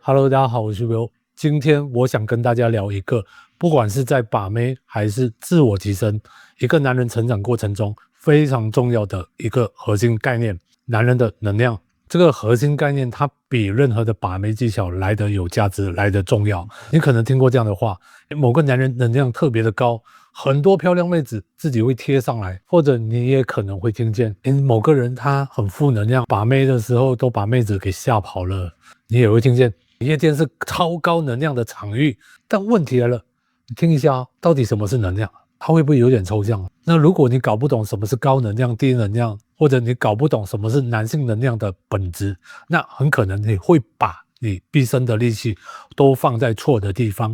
Hello，大家好，我是 Will。今天我想跟大家聊一个，不管是在把妹还是自我提升，一个男人成长过程中非常重要的一个核心概念——男人的能量。这个核心概念，它比任何的把妹技巧来得有价值，来得重要。你可能听过这样的话：某个男人能量特别的高，很多漂亮妹子自己会贴上来，或者你也可能会听见，某个人他很负能量，把妹的时候都把妹子给吓跑了。你也会听见。夜店是超高能量的场域，但问题来了，你听一下到底什么是能量？它会不会有点抽象？那如果你搞不懂什么是高能量、低能量，或者你搞不懂什么是男性能量的本质，那很可能你会把你毕生的力气都放在错的地方。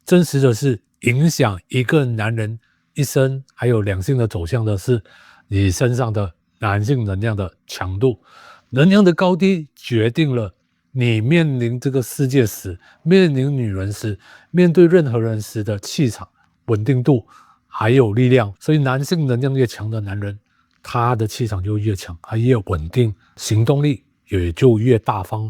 真实的是，影响一个男人一生还有两性的走向的是你身上的男性能量的强度，能量的高低决定了你面临这个世界时，面临女人时，面对任何人时的气场、稳定度还有力量。所以男性能量越强的男人，他的气场就越强，他越稳定，行动力也就越大方。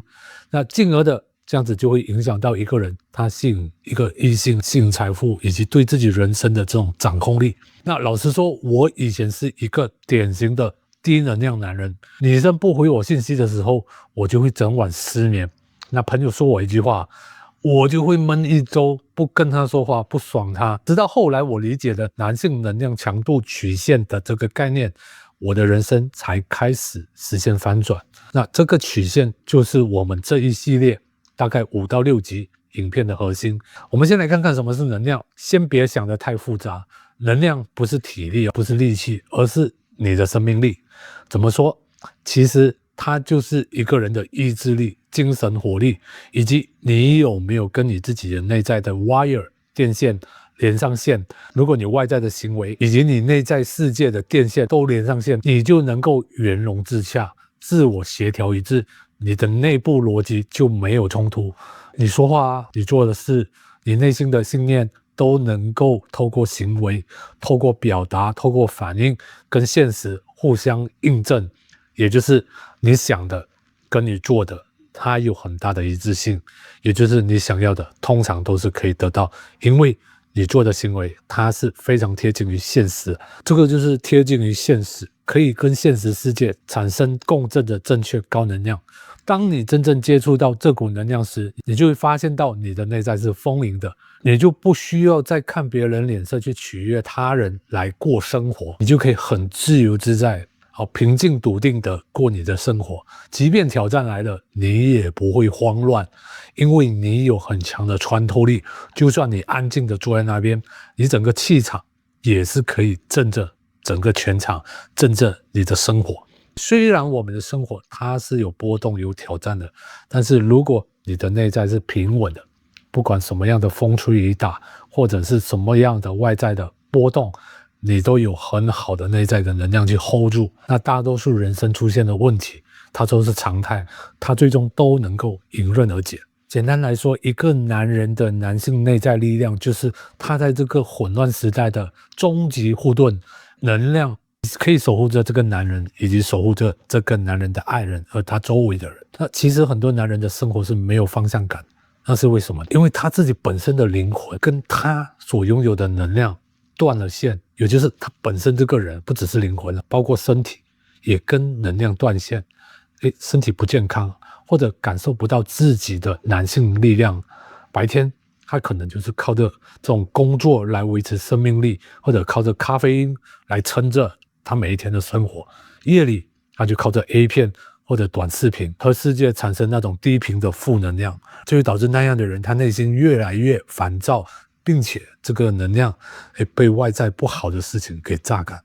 那进而的这样子就会影响到一个人，他吸引一个异性、吸引财富以及对自己人生的这种掌控力。那老实说，我以前是一个典型的低能量男人，女生不回我信息的时候，我就会整晚失眠。那朋友说我一句话，我就会闷一周，不跟他说话，不爽他。直到后来我理解了男性能量强度曲线的这个概念，我的人生才开始实现翻转。那这个曲线就是我们这一系列大概5到6集影片的核心。我们先来看看什么是能量，先别想得太复杂。能量不是体力，不是力气，而是你的生命力。怎么说？其实它就是一个人的意志力、精神活力，以及你有没有跟你自己的内在的 wire 电线连上线。如果你外在的行为以及你内在世界的电线都连上线，你就能够圆融自洽，自我协调一致，你的内部逻辑就没有冲突。你说话，你做的事，你内心的信念都能够透过行为、透过表达、透过反应跟现实互相印证，也就是你想的跟你做的它有很大的一致性，也就是你想要的通常都是可以得到，因为你做的行为它是非常贴近于现实，这个就是贴近于现实，可以跟现实世界产生共振的正确高能量。当你真正接触到这股能量时，你就会发现到你的内在是丰盈的，你就不需要再看别人脸色去取悦他人来过生活，你就可以很自由自在，好平静笃定的过你的生活。即便挑战来了，你也不会慌乱，因为你有很强的穿透力。就算你安静的坐在那边，你整个气场也是可以震着整个全场，震着你的生活。虽然我们的生活它是有波动有挑战的，但是如果你的内在是平稳的，不管什么样的风吹雨打，或者是什么样的外在的波动，你都有很好的内在的能量去 hold 住。那大多数人生出现的问题，它都是常态，它最终都能够迎刃而解。简单来说，一个男人的男性内在力量，就是他在这个混乱时代的终极护盾能量，可以守护着这个男人，以及守护着这个男人的爱人和他周围的人。那其实很多男人的生活是没有方向感，那是为什么？因为他自己本身的灵魂跟他所拥有的能量断了线，也就是他本身这个人不只是灵魂了，包括身体也跟能量断线，身体不健康，或者感受不到自己的男性力量。白天他可能就是靠着这种工作来维持生命力，或者靠着咖啡因来撑着他每一天的生活。夜里他就靠着 A 片或者短视频和世界产生那种低频的负能量，就会导致那样的人他内心越来越烦躁，并且这个能量被外在不好的事情给榨干。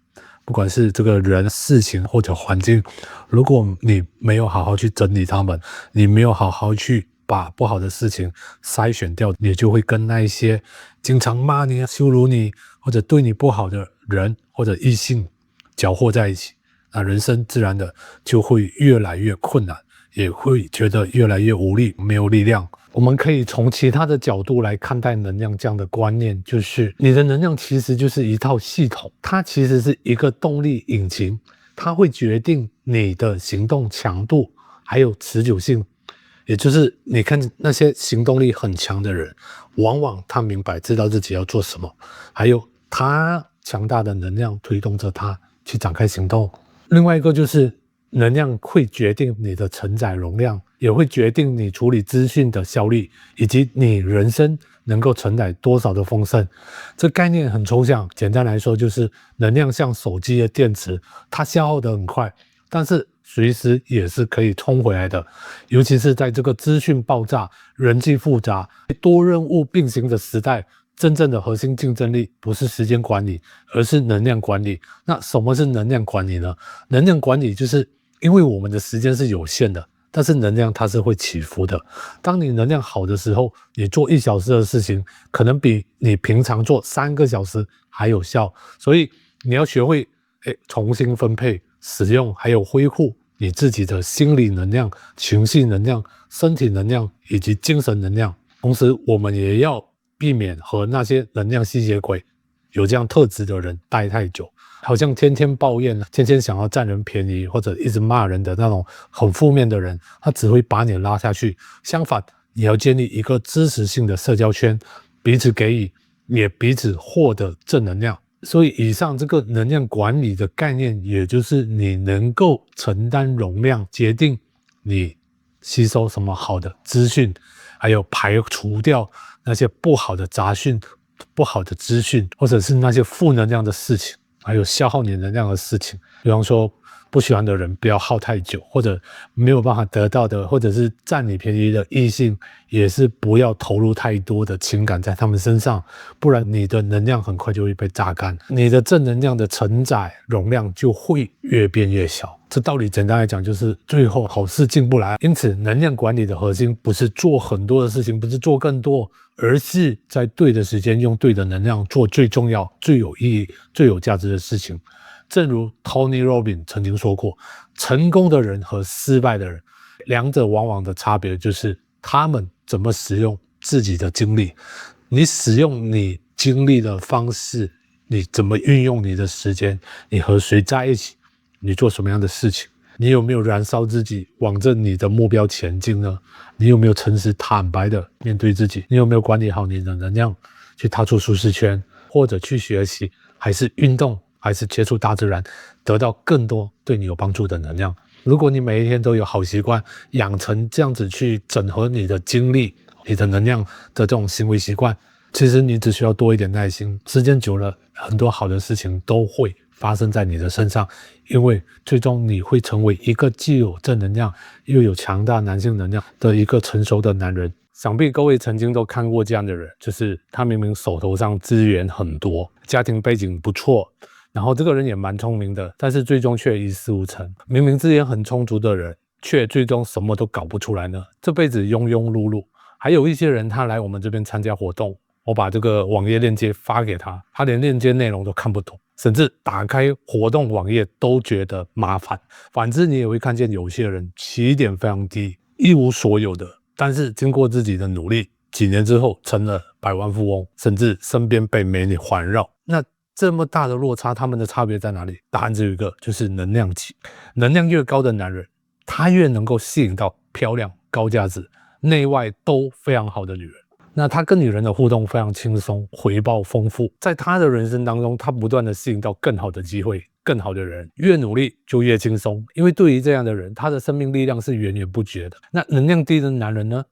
不管是这个人、事情或者环境，如果你没有好好去整理他们，你没有好好去把不好的事情筛选掉，你就会跟那一些经常骂你、羞辱你或者对你不好的人或者异性搅和在一起，那人生自然的就会越来越困难，也会觉得越来越无力，没有力量。我们可以从其他的角度来看待能量这样的观念，就是你的能量其实就是一套系统，它其实是一个动力引擎，它会决定你的行动强度还有持久性。也就是你看那些行动力很强的人，往往他明白知道自己要做什么，还有他强大的能量推动着他去展开行动。另外一个就是能量会决定你的承载容量，也会决定你处理资讯的效率，以及你人生能够承载多少的丰盛。这概念很抽象，简单来说就是能量像手机的电池，它消耗得很快，但是随时也是可以充回来的。尤其是在这个资讯爆炸、人际复杂、多任务并行的时代，真正的核心竞争力不是时间管理，而是能量管理。那什么是能量管理呢？能量管理就是因为我们的时间是有限的，但是能量它是会起伏的。当你能量好的时候，你做1小时的事情，可能比你平常做3个小时还有效。所以你要学会重新分配、使用，还有恢复你自己的心理能量、情绪能量、身体能量以及精神能量。同时我们也要避免和那些能量吸血鬼有这样特质的人待太久，好像天天抱怨、天天想要占人便宜或者一直骂人的那种很负面的人，他只会把你拉下去。相反，你要建立一个支持性的社交圈，彼此给予，也彼此获得正能量。所以以上这个能量管理的概念，也就是你能够承担容量，决定你吸收什么好的资讯，还有排除掉那些不好的杂讯、不好的资讯，或者是那些负能量的事情，还有消耗你能量的事情。比方说不喜欢的人不要耗太久，或者没有办法得到的，或者是占你便宜的异性，也是不要投入太多的情感在他们身上，不然你的能量很快就会被榨干，你的正能量的承载容量就会越变越小。这道理简单来讲就是最后好事进不来。因此能量管理的核心不是做很多的事情，不是做更多，而是在对的时间用对的能量做最重要、最有意义、最有价值的事情。正如 Tony Robbins 曾经说过，成功的人和失败的人，两者往往的差别就是他们怎么使用自己的精力。你使用你精力的方式，你怎么运用你的时间，你和谁在一起，你做什么样的事情，你有没有燃烧自己往着你的目标前进呢？你有没有诚实坦白的面对自己？你有没有管理好你的能量，去踏出舒适圈，或者去学习，还是运动，还是接触大自然，得到更多对你有帮助的能量？如果你每一天都有好习惯，养成这样子去整合你的精力、你的能量的这种行为习惯，其实你只需要多一点耐心，时间久了，很多好的事情都会发生在你的身上。因为最终你会成为一个既有正能量又有强大男性能量的一个成熟的男人。想必各位曾经都看过这样的人，就是他明明手头上资源很多，家庭背景不错，然后这个人也蛮聪明的，但是最终却一事无成。明明资源很充足的人，却最终什么都搞不出来呢，这辈子庸庸碌碌。还有一些人他来我们这边参加活动，我把这个网页链接发给他，他连链接内容都看不懂，甚至打开活动网页都觉得麻烦。反之你也会看见有些人起点非常低，一无所有的，但是经过自己的努力，几年之后成了百万富翁，甚至身边被美女环绕。那这么大的落差，他们的差别在哪里？答案只有一个，就是能量级。能量越高的男人，他越能够吸引到漂亮、高价值、内外都非常好的女人。那他跟女人的互动非常轻松，回报丰富。在他的人生当中，他不断的吸引到更好的机会、更好的人，越努力就越轻松。因为对于这样的人，他的生命力量是源源不绝的。那能量低的男人呢？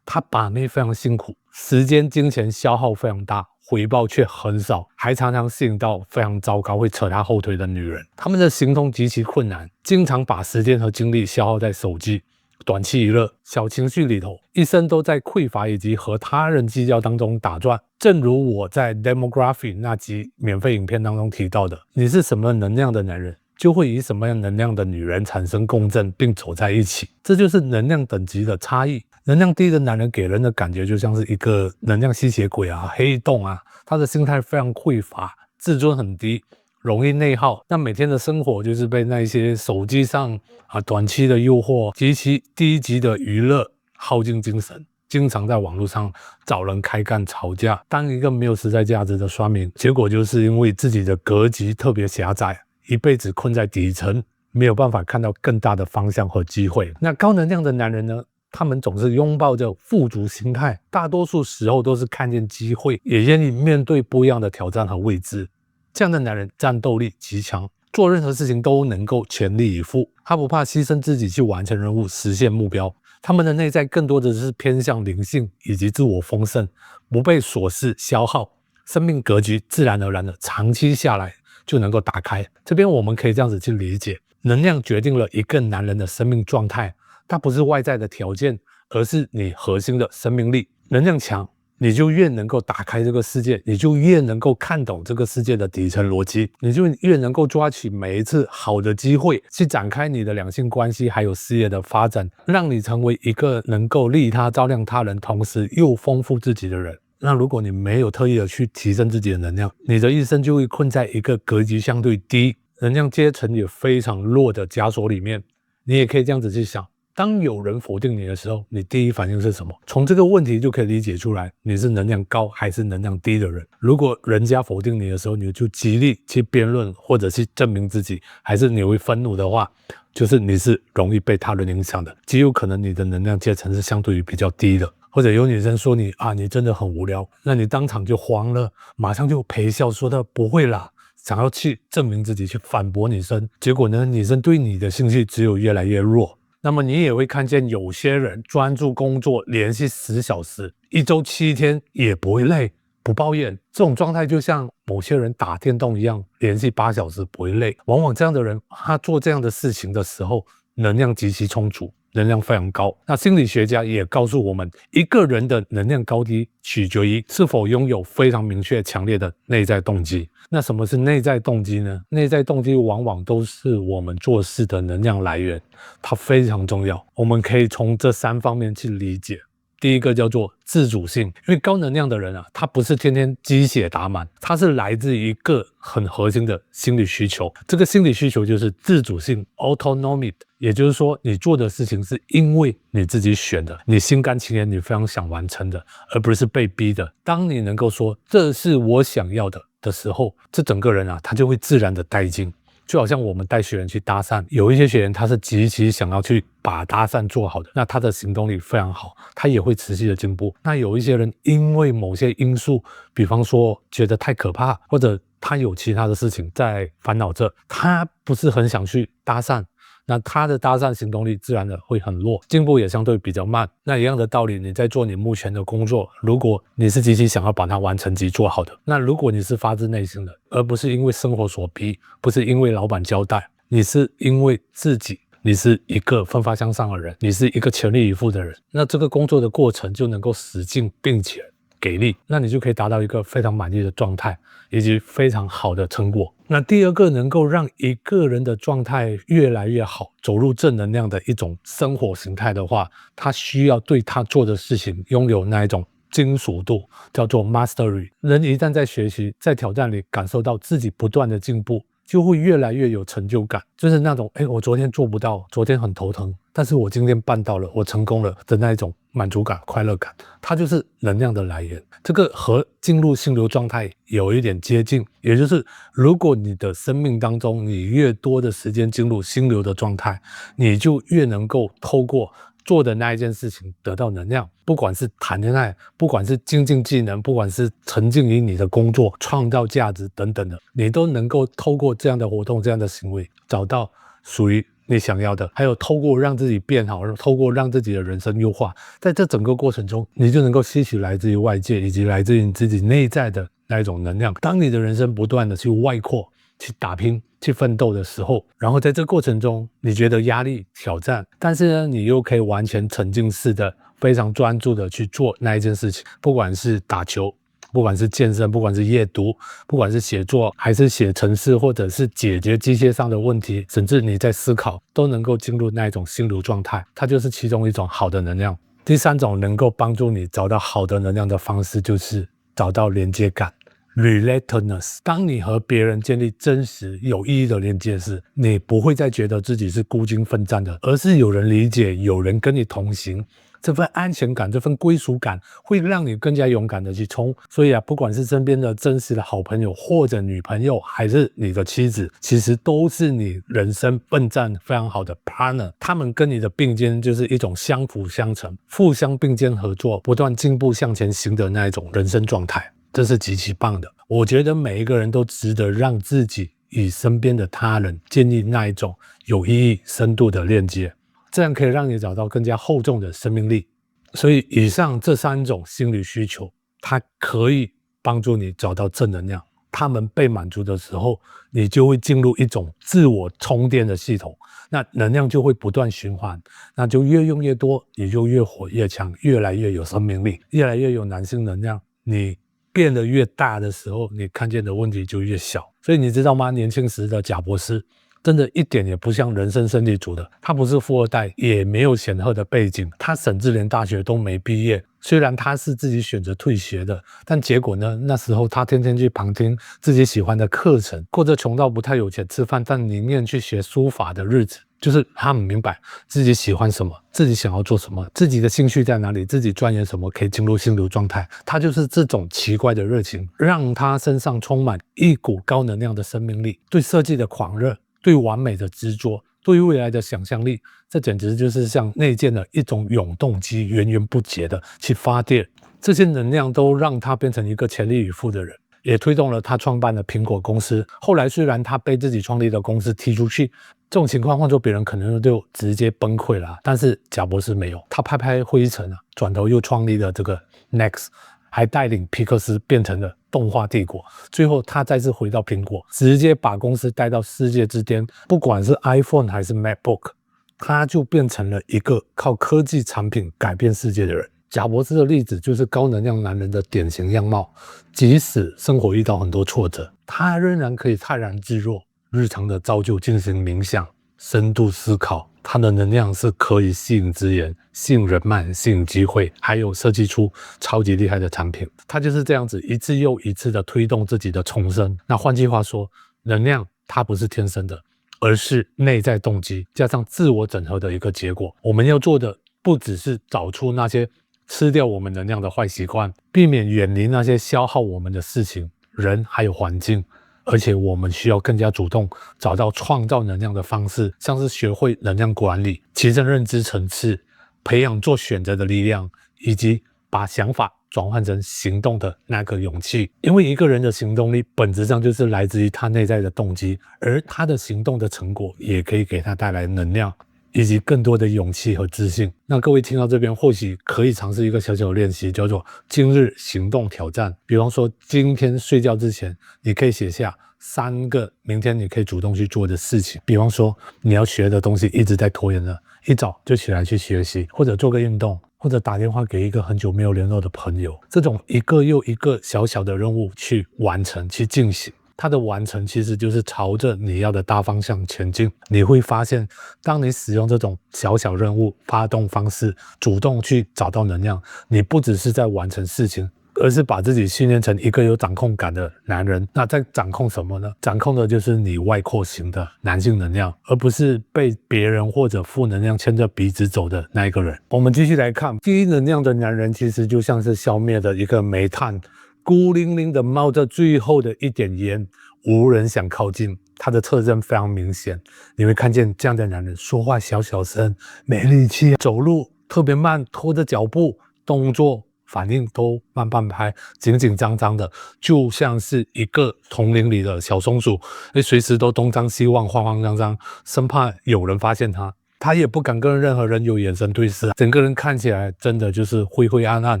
他把妹非常辛苦，时间、金钱消耗非常大，回报却很少，还常常吸引到非常糟糕、会扯他后腿的女人。他们的行动极其困难，经常把时间和精力消耗在手机、短期娱乐、小情绪里头，一生都在匮乏以及和他人计较当中打转。正如我在 Demography 那集免费影片当中提到的，你是什么能量的男人，就会与什么样能量的女人产生共振并走在一起。这就是能量等级的差异。能量低的男人给人的感觉就像是一个能量吸血鬼啊、黑洞啊，他的心态非常匮乏，自尊很低，容易内耗。那每天的生活就是被那些手机上短期的诱惑、极其低级的娱乐耗尽精神，经常在网络上找人开干吵架，当一个没有实在价值的酸民。结果就是因为自己的格局特别狭窄，一辈子困在底层，没有办法看到更大的方向和机会。那高能量的男人呢？他们总是拥抱着富足心态，大多数时候都是看见机会，也愿意面对不一样的挑战和未知。这样的男人战斗力极强，做任何事情都能够全力以赴，他不怕牺牲自己去完成任务，实现目标。他们的内在更多的是偏向灵性以及自我丰盛，不被琐事消耗，生命格局自然而然的长期下来就能够打开。这边我们可以这样子去理解，能量决定了一个男人的生命状态，它不是外在的条件，而是你核心的生命力。能量强，你就越能够打开这个世界，你就越能够看懂这个世界的底层逻辑，你就越能够抓取每一次好的机会去展开你的两性关系还有事业的发展，让你成为一个能够利他照亮他人，同时又丰富自己的人。那如果你没有特意的去提升自己的能量，你的一生就会困在一个格局相对低、能量阶层也非常弱的枷锁里面。你也可以这样子去想，当有人否定你的时候，你第一反应是什么？从这个问题就可以理解出来，你是能量高还是能量低的人。如果人家否定你的时候，你就极力去辩论或者去证明自己，还是你会愤怒的话，就是你是容易被他人影响的，极有可能你的能量阶层是相对于比较低的。或者有女生说你你真的很无聊，那你当场就慌了，马上就陪笑说的不会啦，想要去证明自己，去反驳女生，结果呢，女生对你的兴趣只有越来越弱。那么你也会看见有些人专注工作连续10小时，1周7天也不会累，不抱怨，这种状态就像某些人打电动一样，连续8小时不会累。往往这样的人，他做这样的事情的时候，能量极其充足，能量非常高。那心理学家也告诉我们，一个人的能量高低取决于是否拥有非常明确强烈的内在动机。那什么是内在动机呢？内在动机往往都是我们做事的能量来源，它非常重要。我们可以从这3方面去理解。第一个叫做自主性，因为高能量的人他不是天天鸡血打满，他是来自一个很核心的心理需求。这个心理需求就是自主性 autonomy， 也就是说你做的事情是因为你自己选的，你心甘情愿，你非常想完成的，而不是被逼的。当你能够说这是我想要的时候，这整个人他就会自然的带进。就好像我们带学员去搭讪，有一些学员他是极其想要去把搭讪做好的，那他的行动力非常好，他也会持续的进步。那有一些人因为某些因素，比方说觉得太可怕，或者他有其他的事情在烦恼着，他不是很想去搭讪，那他的搭讪行动力自然的会很弱，进步也相对比较慢。那一样的道理，你在做你目前的工作，如果你是极其想要把它完成及做好的，那如果你是发自内心的，而不是因为生活所逼，不是因为老板交代，你是因为自己，你是一个奋发向上的人，你是一个全力以赴的人，那这个工作的过程就能够使劲并且给力，那你就可以达到一个非常满意的状态，以及非常好的成果。那第二个能够让一个人的状态越来越好，走入正能量的一种生活形态的话，他需要对他做的事情拥有那一种精熟度，叫做 mastery。 人一旦在学习，在挑战里感受到自己不断的进步，就会越来越有成就感，就是那种我昨天做不到，昨天很头疼，但是我今天办到了，我成功了的那一种满足感、快乐感，它就是能量的来源。这个和进入心流状态有一点接近，也就是如果你的生命当中你越多的时间进入心流的状态，你就越能够透过做的那一件事情得到能量，不管是谈恋爱，不管是精进技能，不管是沉浸于你的工作，创造价值等等的，你都能够透过这样的活动、这样的行为，找到属于你想要的，还有透过让自己变好，透过让自己的人生优化，在这整个过程中，你就能够吸取来自于外界以及来自于你自己内在的那一种能量。当你的人生不断的去外扩、去打拼、去奋斗的时候，然后在这过程中你觉得压力挑战，但是呢你又可以完全沉浸式的非常专注的去做那一件事情，不管是打球，不管是健身，不管是阅读，不管是写作，还是写程式，或者是解决机械上的问题，甚至你在思考，都能够进入那一种心流状态，它就是其中一种好的能量。第三种能够帮助你找到好的能量的方式，就是找到连接感 relatedness。 当你和别人建立真实有意义的连接时，你不会再觉得自己是孤军奋战的，而是有人理解，有人跟你同行，这份安全感，这份归属感会让你更加勇敢的去冲。所以不管是身边的真实的好朋友，或者女朋友，还是你的妻子，其实都是你人生奋战非常好的 partner。他们跟你的并肩就是一种相辅相成、互相并肩合作、不断进步向前行的那一种人生状态，这是极其棒的。我觉得每一个人都值得让自己与身边的他人建立那一种有意义、深度的链接，这样可以让你找到更加厚重的生命力。所以以上这3种心理需求，它可以帮助你找到正能量。他们被满足的时候，你就会进入一种自我充电的系统，那能量就会不断循环，那就越用越多，你就越活越强，越来越有生命力，越来越有男性能量。你变得越大的时候，你看见的问题就越小。所以你知道吗？年轻时的贾博士真的一点也不像人生胜利组的，他不是富二代，也没有显赫的背景，他甚至连大学都没毕业。虽然他是自己选择退学的，但结果呢？那时候他天天去旁听自己喜欢的课程，过着穷到不太有钱吃饭，但宁愿去学书法的日子。就是他很明白自己喜欢什么，自己想要做什么，自己的兴趣在哪里，自己钻研什么可以进入心流状态。他就是这种奇怪的热情，让他身上充满一股高能量的生命力，对设计的狂热，对完美的执着，对未来的想象力，这简直就是像内建的一种永动机，源源不绝的去发电。这些能量都让他变成一个全力以赴的人，也推动了他创办了苹果公司。后来虽然他被自己创立的公司踢出去，这种情况换做别人可能就直接崩溃了，但是贾博士没有，他拍拍灰尘转头又创立了这个 Next， 还带领皮克斯变成了动画帝国。最后他再次回到苹果，直接把公司带到世界之巅，不管是 iPhone 还是 MacBook， 他就变成了一个靠科技产品改变世界的人。贾博士的例子就是高能量男人的典型样貌，即使生活遇到很多挫折，他仍然可以泰然自若，日常的造就进行冥想、深度思考。他的能量是可以吸引资源、吸引人脉、吸引机会，还有设计出超级厉害的产品。他就是这样子一次又一次的推动自己的重生。那换句话说，能量它不是天生的，而是内在动机加上自我整合的一个结果。我们要做的不只是找出那些吃掉我们能量的坏习惯，避免远离那些消耗我们的事情、人还有环境，而且我们需要更加主动找到创造能量的方式，像是学会能量管理、提升认知层次、培养做选择的力量，以及把想法转换成行动的那个勇气。因为一个人的行动力本质上就是来自于他内在的动机，而他的行动的成果也可以给他带来能量以及更多的勇气和自信。那各位听到这边，或许可以尝试一个小小的练习，叫做今日行动挑战。比方说今天睡觉之前，你可以写下3个明天你可以主动去做的事情。比方说你要学的东西一直在拖延了，一早就起来去学习，或者做个运动，或者打电话给一个很久没有联络的朋友。这种一个又一个小小的任务去完成、去进行，它的完成其实就是朝着你要的大方向前进。你会发现，当你使用这种小小任务发动方式，主动去找到能量，你不只是在完成事情，而是把自己训练成一个有掌控感的男人。那在掌控什么呢？掌控的就是你外扩型的男性能量，而不是被别人或者负能量牵着鼻子走的那一个人。我们继续来看，低能量的男人其实就像是消灭的一个煤炭，孤零零的冒着最后的一点烟，无人想靠近。他的特征非常明显，你会看见这样的男人说话小小声，没力气，走路特别慢，拖着脚步，动作反应都慢半拍，紧紧张张的，就像是一个丛林里的小松鼠，随时都东张西望，慌慌张张，生怕有人发现他。他也不敢跟任何人有眼神对视，整个人看起来真的就是灰灰暗暗，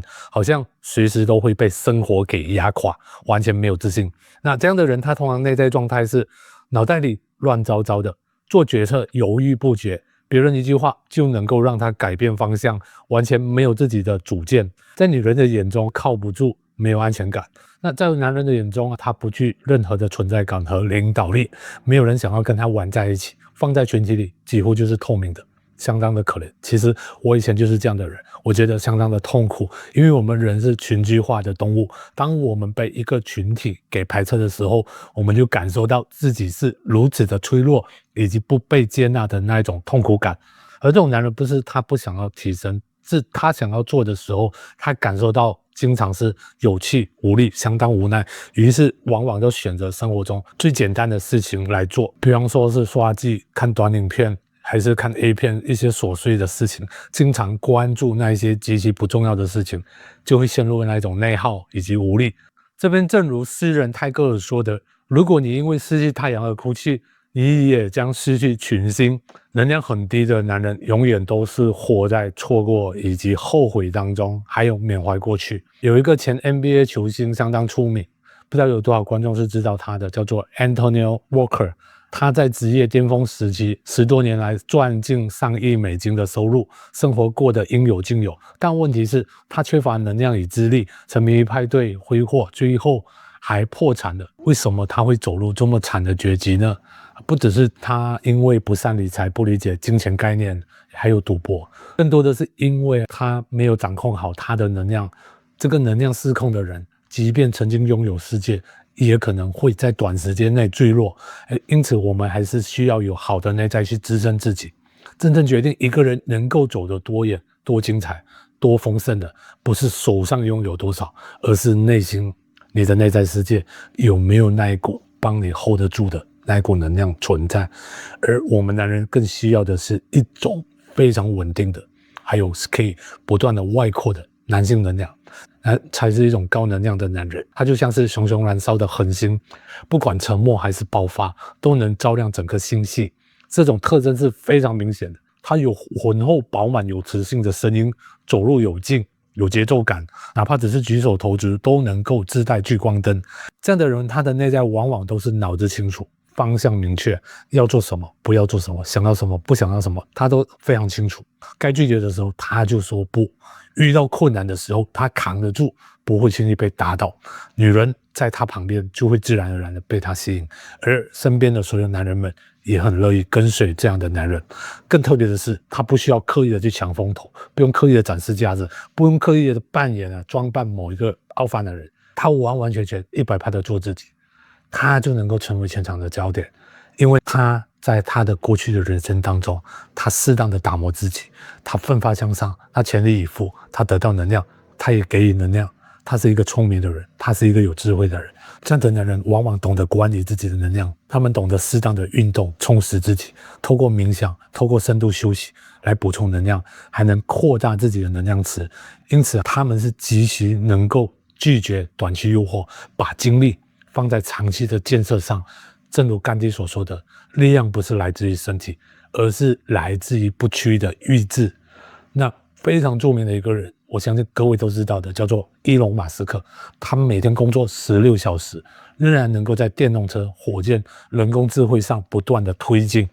好像随时都会被生活给压垮，完全没有自信。那这样的人，他通常内在状态是脑袋里乱糟糟的，做决策犹豫不决，别人一句话就能够让他改变方向，完全没有自己的主见，在女人的眼中靠不住，没有安全感。那在男人的眼中，他不具任何的存在感和领导力，没有人想要跟他玩在一起，放在群体里几乎就是透明的，相当的可怜。其实我以前就是这样的人，我觉得相当的痛苦，因为我们人是群居化的动物，当我们被一个群体给排斥的时候，我们就感受到自己是如此的脆弱，以及不被接纳的那一种痛苦感。而这种男人不是他不想要提升是他想要做的时候，他感受到经常是有气无力，相当无奈，于是往往就选择生活中最简单的事情来做，比方说是刷剧、看短影片，还是看 A 片，一些琐碎的事情，经常关注那一些极其不重要的事情，就会陷入那一种内耗以及无力。这边正如诗人泰戈尔说的，如果你因为失去太阳而哭泣，你也将失去群星。能量很低的男人永远都是活在错过以及后悔当中，还有缅怀过去。有一个前 NBA 球星相当出名，不知道有多少观众是知道他的，叫做 Antonio Walker。他在职业巅峰时期10多年来赚进上亿美金的收入，生活过得应有尽有。但问题是，他缺乏能量与智力，沉迷于派对挥霍，最后还破产了。为什么他会走入这么惨的绝迹呢？不只是他因为不善理财、不理解金钱概念，还有赌博，更多的是因为他没有掌控好他的能量。这个能量失控的人，即便曾经拥有世界，也可能会在短时间内坠落。因此我们还是需要有好的内在去支撑自己。真正决定一个人能够走得多远、多精彩、多丰盛的，不是手上拥有多少，而是内心，你的内在世界有没有那一股帮你 hold 得住的那一股能量存在。而我们男人更需要的是一种非常稳定的，还有可以不断的外扩的男性能量，才是一种高能量的男人。他就像是熊熊燃烧的恒星，不管沉默还是爆发，都能照亮整颗星系。这种特征是非常明显的。他有浑厚饱满有磁性的声音，走路有劲，有节奏感，哪怕只是举手投足都能够自带聚光灯。这样的人，他的内在往往都是脑子清楚，方向明确，要做什么，不要做什么，想要什么，不想要什么，他都非常清楚。该拒绝的时候，他就说不；遇到困难的时候，他扛得住，不会轻易被打倒。女人在他旁边，就会自然而然的被他吸引，而身边的所有男人们也很乐意跟随这样的男人。更特别的是，他不需要刻意的去抢风头，不用刻意的展示价值，不用刻意的扮演装扮某一个傲发的人，他完完全全100%的做自己，他就能够成为全场的焦点。因为他在他的过去的人生当中，他适当的打磨自己，他奋发向上，他全力以赴，他得到能量，他也给予能量。他是一个聪明的人，他是一个有智慧的人。这样的男人往往懂得管理自己的能量，他们懂得适当的运动充实自己，透过冥想，透过深度休息来补充能量，还能扩大自己的能量池。因此他们是极其能够拒绝短期诱惑，把精力放在长期的建设上。正如甘地所说的，力量不是来自于身体，而是来自于不屈的意志。那非常著名的一个人，我相信各位都知道的，叫做伊隆马斯克。他每天工作16小时，仍然能够在电动车、火箭、人工智慧上不断的推进。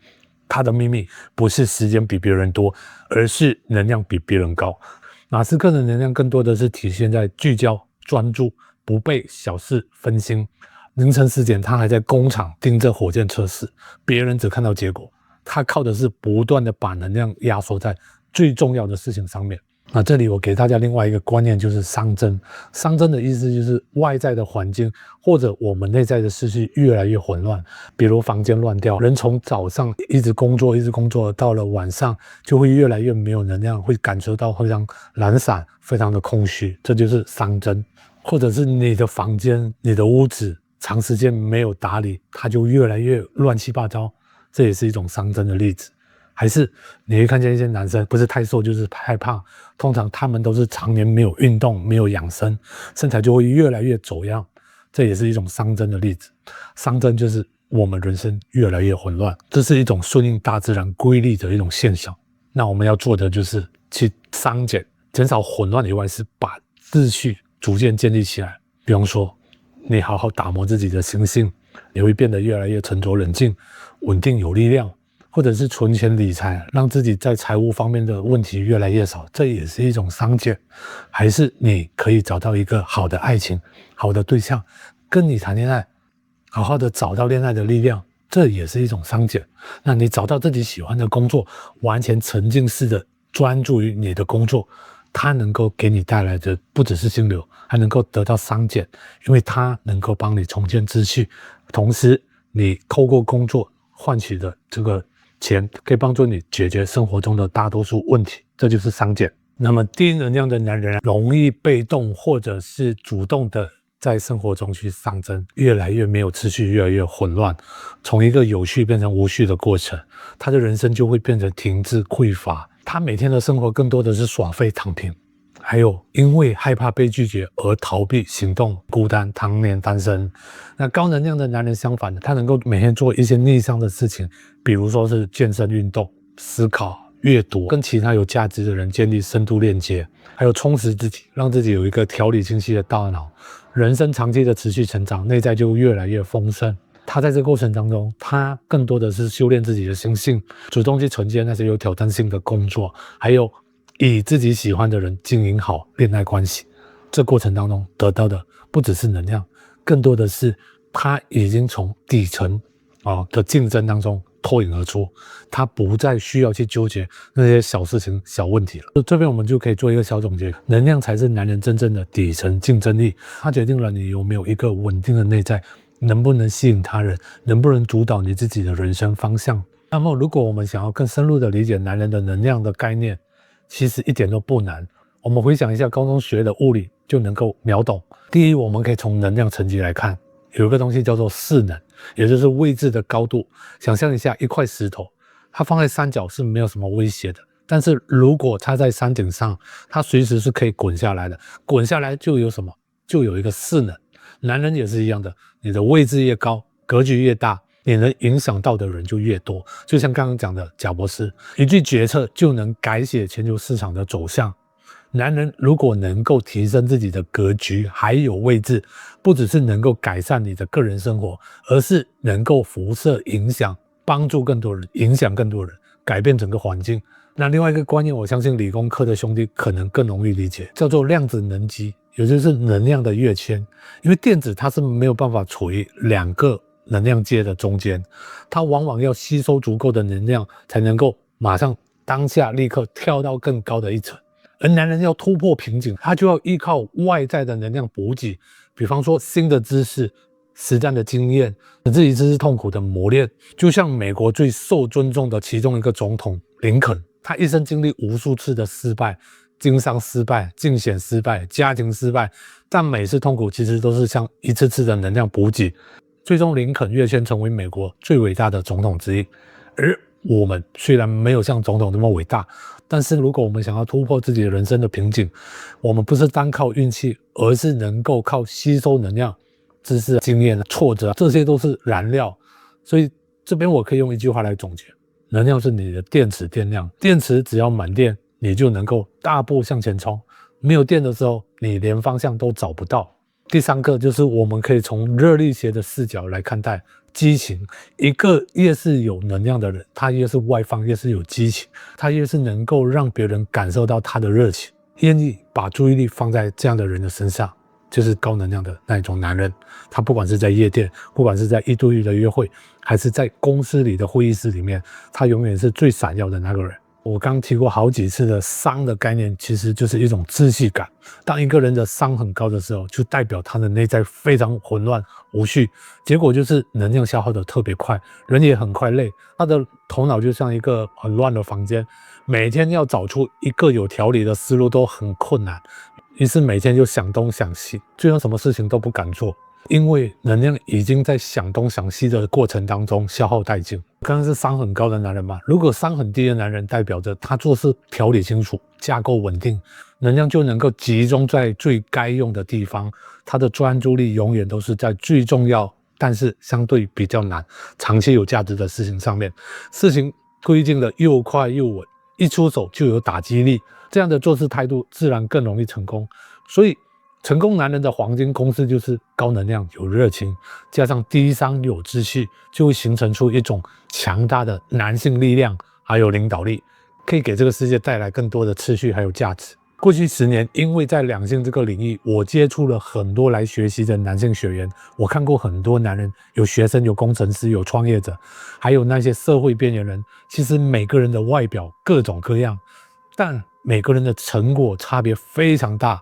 他的秘密不是时间比别人多，而是能量比别人高。马斯克的能量更多的是体现在聚焦、专注，不被小事分心。凌晨10点，他还在工厂盯着火箭测试，别人只看到结果，他靠的是不断的把能量压缩在最重要的事情上面。那这里我给大家另外一个观念，就是熵增。熵增的意思就是外在的环境或者我们内在的思绪越来越混乱，比如房间乱掉，人从早上一直工作，到了晚上就会越来越没有能量，会感受到非常懒散，非常的空虚，这就是熵增。或者是你的房间、你的屋子长时间没有打理，它就越来越乱七八糟，这也是一种熵增的例子。还是你会看见一些男生不是太瘦就是太胖，通常他们都是常年没有运动，没有养生，身材就会越来越走样，这也是一种熵增的例子。熵增就是我们人生越来越混乱，这是一种顺应大自然规律的一种现象。那我们要做的就是去熵减，减少混乱以外，是把秩序逐渐建立起来。比方说你好好打磨自己的心性，你会变得越来越沉着冷静，稳定有力量。或者是存钱理财，让自己在财务方面的问题越来越少，这也是一种熵减。还是你可以找到一个好的爱情，好的对象跟你谈恋爱，好好的找到恋爱的力量，这也是一种熵减。那你找到自己喜欢的工作，完全沉浸式的专注于你的工作，它能够给你带来的不只是心流，还能够得到熵减，因为它能够帮你重建秩序，同时你透过工作换取的这个钱可以帮助你解决生活中的大多数问题，这就是熵减。那么低能量的男人容易被动或者是主动的在生活中去上升，越来越没有秩序，越来越混乱，从一个有序变成无序的过程，他的人生就会变成停滞匮乏，他每天的生活更多的是耍废躺平，还有因为害怕被拒绝而逃避行动，孤单，常年单身。那高能量的男人相反的，他能够每天做一些逆向的事情，比如说是健身运动、思考、阅读，跟其他有价值的人建立深度链接，还有充实自己，让自己有一个条理清晰的大脑，人生长期的持续成长，内在就越来越丰盛。他在这个过程当中，他更多的是修炼自己的心性，主动去承接那些有挑战性的工作，还有以自己喜欢的人经营好恋爱关系。这过程当中得到的不只是能量，更多的是他已经从底层的竞争当中脱颖而出，他不再需要去纠结那些小事情、小问题了。这边我们就可以做一个小总结，能量才是男人真正的底层竞争力，它决定了你有没有一个稳定的内在，能不能吸引他人，能不能主导你自己的人生方向。那么如果我们想要更深入的理解男人的能量的概念，其实一点都不难。我们回想一下高中学的物理就能够秒懂。第一，我们可以从能量层级来看，有一个东西叫做势能，也就是位置的高度。想象一下一块石头，它放在山脚是没有什么威胁的，但是如果它在山顶上，它随时是可以滚下来的，滚下来就有什么？就有一个势能。男人也是一样的，你的位置越高，格局越大，你能影响到的人就越多。就像刚刚讲的贾博士，一句决策就能改写全球市场的走向。男人如果能够提升自己的格局还有位置，不只是能够改善你的个人生活，而是能够辐射影响，帮助更多人，影响更多人，改变整个环境。那另外一个观念，我相信理工科的兄弟可能更容易理解，叫做量子能机，也就是能量的跃迁。因为电子它是没有办法处于两个能量阶的中间，它往往要吸收足够的能量，才能够马上当下立刻跳到更高的一层。而男人要突破瓶颈，他就要依靠外在的能量补给，比方说新的知识、实战的经验，甚至于这是痛苦的磨练。就像美国最受尊重的其中一个总统林肯，他一生经历无数次的失败，经商失败、竞选失败、家庭失败，但每次痛苦其实都是像一次次的能量补给，最终林肯跃迁成为美国最伟大的总统之一。而我们虽然没有像总统那么伟大，但是如果我们想要突破自己的人生的瓶颈，我们不是单靠运气，而是能够靠吸收能量、知识、经验、挫折，这些都是燃料。所以这边我可以用一句话来总结，能量是你的电池电量，电池只要满电，你就能够大步向前冲，没有电的时候，你连方向都找不到。第三个就是我们可以从热力学的视角来看待激情。一个越是有能量的人，他越是外放，越是有激情，他越是能够让别人感受到他的热情，愿意把注意力放在这样的人的身上，就是高能量的那一种男人。他不管是在夜店，不管是在一对一的约会，还是在公司里的会议室里面，他永远是最闪耀的那个人。我刚提过好几次的商的概念，其实就是一种秩序感。当一个人的商很高的时候，就代表他的内在非常混乱无序，结果就是能量消耗的特别快，人也很快累，他的头脑就像一个很乱的房间，每天要找出一个有条理的思路都很困难，于是每天就想东想西，最后什么事情都不敢做，因为能量已经在想东想西的过程当中消耗殆尽。刚刚是商很高的男人嘛，如果商很低的男人，代表着他做事条理清楚，架构稳定，能量就能够集中在最该用的地方，他的专注力永远都是在最重要但是相对比较难长期有价值的事情上面，事情推进的又快又稳，一出手就有打击力，这样的做事态度自然更容易成功。所以成功男人的黄金公式就是高能量有热情，加上低商有秩序，就会形成出一种强大的男性力量还有领导力，可以给这个世界带来更多的秩序还有价值。过去10年，因为在两性这个领域，我接触了很多来学习的男性学员，我看过很多男人，有学生，有工程师，有创业者，还有那些社会边缘人。其实每个人的外表各种各样，但每个人的成果差别非常大。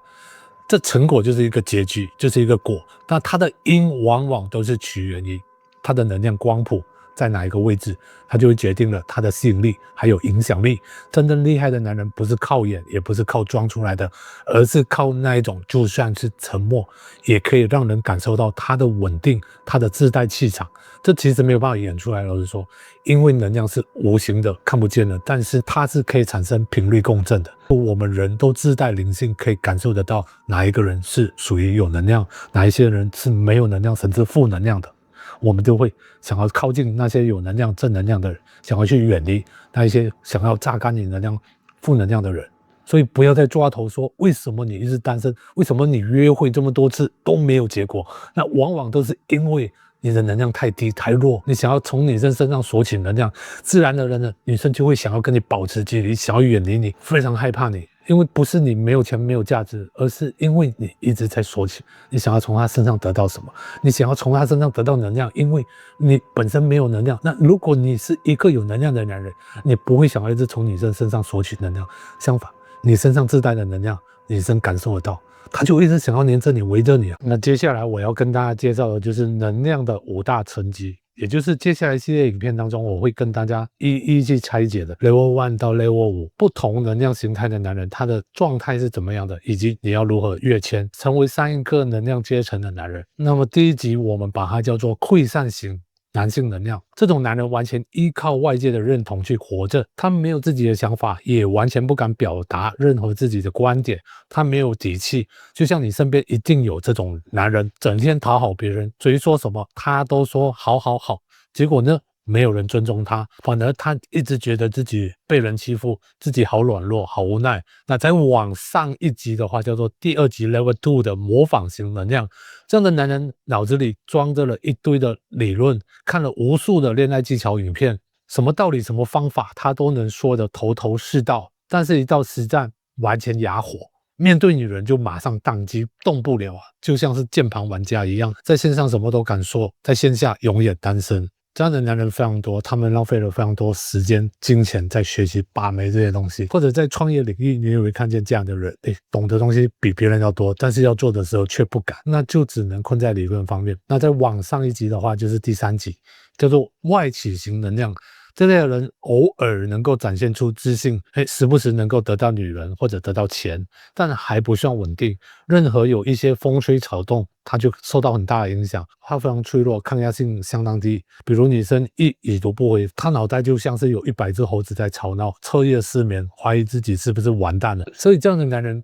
这成果就是一个结局，就是一个果，那它的因往往都是起源于它的能量光谱在哪一个位置，他就会决定了他的吸引力还有影响力。真正厉害的男人不是靠演，也不是靠装出来的，而是靠那一种就算是沉默也可以让人感受到他的稳定，他的自带气场。这其实没有办法演出来，老实说，因为能量是无形的看不见的，但是它是可以产生频率共振的。我们人都自带灵性，可以感受得到哪一个人是属于有能量，哪一些人是没有能量甚至负能量的，我们就会想要靠近那些有能量正能量的人，想要去远离那一些想要榨干你能量负能量的人。所以不要再抓头说为什么你一直单身，为什么你约会这么多次都没有结果，那往往都是因为你的能量太低太弱，你想要从女生身上索取能量，自然而然的女生就会想要跟你保持距离，想要远离你，非常害怕你。因为不是你没有钱没有价值，而是因为你一直在索取，你想要从她身上得到什么，你想要从她身上得到能量，因为你本身没有能量。那如果你是一个有能量的男人，你不会想要一直从女生身上索取能量，相反你身上自带的能量女生感受得到，他就一直想要黏着你围着你。那接下来我要跟大家介绍的就是能量的5大层级，也就是接下来系列影片当中我会跟大家一一去拆解的 Level 1到 Level 5不同能量形态的男人他的状态是怎么样的，以及你要如何跃迁成为3个能量阶层的男人。那么第一集我们把它叫做溃散型男性能量，这种男人完全依靠外界的认同去活着，他没有自己的想法，也完全不敢表达任何自己的观点，他没有底气。就像你身边一定有这种男人，整天讨好别人，谁说什么他都说好好好，结果呢没有人尊重他，反而他一直觉得自己被人欺负，自己好软弱好无奈。那再往上一级的话叫做第2级 Level 2的模仿型能量，这样的男人脑子里装着了一堆的理论，看了无数的恋爱技巧影片，什么道理什么方法他都能说得头头是道，但是一到实战完全哑火，面对女人就马上宕机动不了啊，就像是键盘玩家一样，在线上什么都敢说，在线下永远单身。这样的男人非常多，他们浪费了非常多时间金钱在学习把妹这些东西，或者在创业领域你也会看见这样的人，懂得东西比别人要多，但是要做的时候却不敢，那就只能困在理论方面。那再往上一级的话就是第3级，叫做外企型能量。这类的人偶尔能够展现出自信，时不时能够得到女人或者得到钱，但还不算稳定。任何有一些风吹草动，他就受到很大的影响，他非常脆弱，抗压性相当低。比如女生一已读不回，他脑袋就像是有100只猴子在吵闹，彻夜失眠，怀疑自己是不是完蛋了。所以这样的男人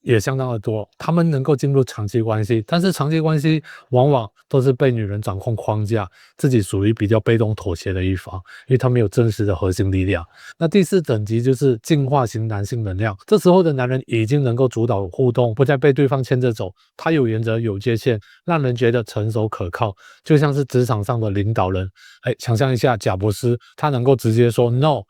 也相当的多，他们能够进入长期关系，但是长期关系往往都是被女人掌控框架，自己属于比较被动妥协的一方，因为他没有真实的核心力量。那第4等级就是进化型男性能量，这时候的男人已经能够主导互动，不再被对方牵着走，他有原则有界限，让人觉得成熟可靠，就像是职场上的领导人。想象一下贾伯斯，他能够直接说 no，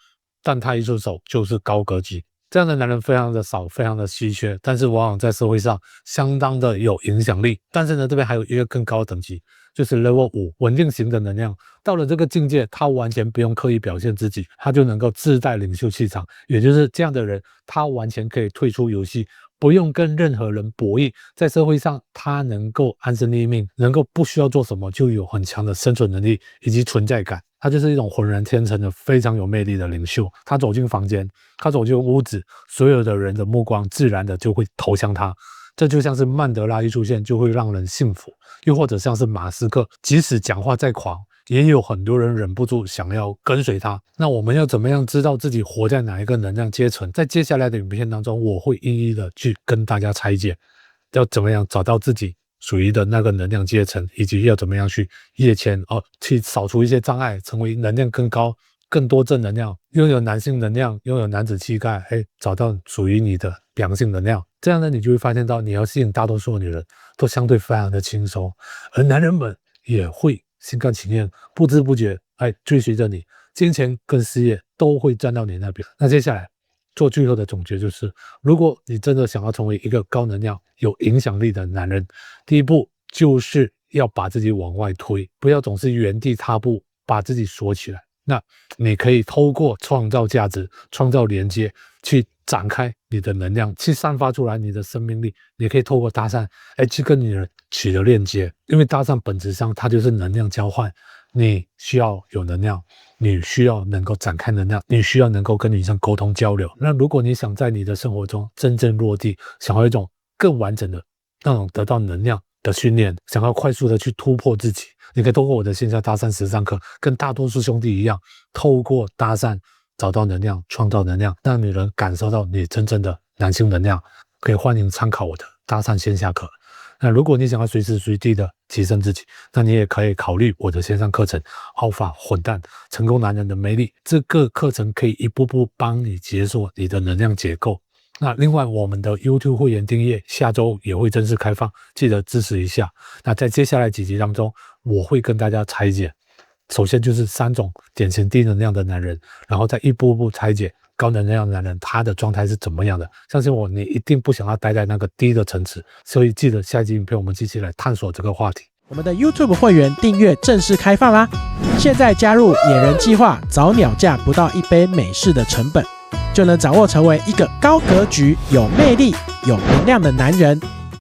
但他一出手就是高格局。这样的男人非常的少，非常的稀缺，但是往往在社会上相当的有影响力。但是呢，这边还有一个更高的等级，就是 Level 5稳定型的能量。到了这个境界，他完全不用刻意表现自己，他就能够自带领袖气场。也就是这样的人，他完全可以退出游戏，不用跟任何人博弈，在社会上他能够安身立命，能够不需要做什么就有很强的生存能力以及存在感。他就是一种浑然天成的非常有魅力的领袖。他走进房间，他走进屋子，所有的人的目光自然的就会投向他。这就像是曼德拉一出现就会让人信服，又或者像是马斯克，即使讲话再狂，也有很多人忍不住想要跟随他。那我们要怎么样知道自己活在哪一个能量阶层？在接下来的影片当中，我会一一的去跟大家拆解，要怎么样找到自己属于的那个能量阶层，以及要怎么样去跃迁去扫除一些障碍，成为能量更高、更多正能量，拥有男性能量，拥有男子气概，找到属于你的良性能量。这样呢，你就会发现到你要吸引大多数的女人都相对非常的轻松，而男人们也会心甘情愿，不知不觉追随着你，金钱跟事业都会站到你那边。那接下来做最后的总结就是，如果你真的想要成为一个高能量、有影响力的男人，第一步就是要把自己往外推，不要总是原地踏步，把自己锁起来。那你可以透过创造价值、创造连接，去展开你的能量，去散发出来你的生命力。你可以透过搭讪去跟你的取得链接，因为搭讪本质上它就是能量交换。你需要有能量，你需要能够展开能量，你需要能够跟女生沟通交流。那如果你想在你的生活中真正落地，想要一种更完整的那种得到能量的训练，想要快速的去突破自己，你可以透过我的线下搭讪实战课，跟大多数兄弟一样，透过搭讪找到能量，创造能量，让女人感受到你真正的男性能量。可以欢迎参考我的搭讪线下课。那如果你想要随时随地的提升自己，那你也可以考虑我的线上课程 Alpha 混蛋成功男人的魅力。这个课程可以一步步帮你解锁你的能量结构。那另外我们的 YouTube 会员订阅下周也会正式开放，记得支持一下。那在接下来几集当中，我会跟大家拆解，首先就是3种典型低能量的男人，然后再一步步拆解高能量的男人他的状态是怎么样的。相信我，你一定不想要待在那个低的层次，所以记得下一集影片我们继续来探索这个话题。我们的 YouTube 会员订阅正式开放啦！现在加入野人计划，早鸟价不到一杯美式的成本，就能掌握成为一个高格局、有魅力、有能量的男人。